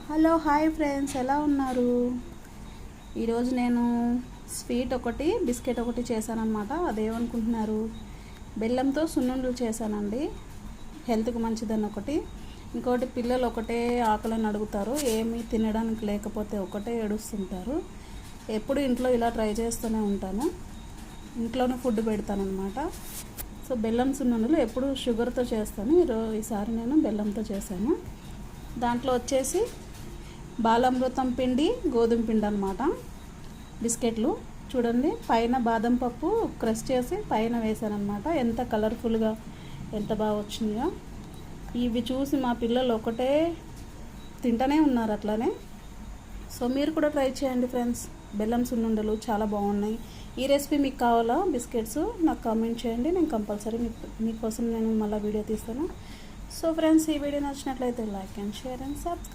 Hello hi friends, ఎలా ఉన్నారు? ఈరోజు నేను స్వీట్ ఒకటి బిస్కెట్ ఒకటి చేశానన్నమాట. అదేమనుకుంటున్నారు, బెల్లంతో సున్నుండలు చేశానండి. హెల్త్కి మంచిదని ఒకటి. ఇంకోటి పిల్లలు ఒకటే ఆకలిని అడుగుతారు, ఏమీ తినడానికి లేకపోతే ఒకటే ఏడుస్తుంటారు. ఎప్పుడు ఇంట్లో ఇలా ట్రై చేస్తూనే ఉంటాను, ఇంట్లోనే ఫుడ్ పెడతానన్నమాట. సో బెల్లం సున్నుండలు ఎప్పుడు షుగర్తో చేస్తాను, ఈసారి నేను బెల్లంతో చేశాను. దాంట్లో వచ్చేసి బాలామృతం పిండి, గోధుమ పిండి అన్నమాట. బిస్కెట్లు చూడండి, పైన బాదం పప్పు క్రష్ చేసి పైన వేసానన్నమాట. ఎంత కలర్ఫుల్గా, ఎంత బాగా వచ్చినాయో. ఇవి చూసి మా పిల్లలు ఒకటే తింటూనే ఉన్నారు అట్లానే. సో మీరు కూడా ట్రై చేయండి ఫ్రెండ్స్, బెల్లం సున్నుండలు చాలా బాగున్నాయి. ఈ రెసిపీ మీకు కావాలా బిస్కెట్స్, నాకు కామెంట్ చేయండి, నేను కంపల్సరీ మీకోసం నేను మళ్ళీ వీడియో తీస్తాను. సో ఫ్రెండ్స్, ఈ వీడియో నచ్చినట్లయితే like and share and subscribe.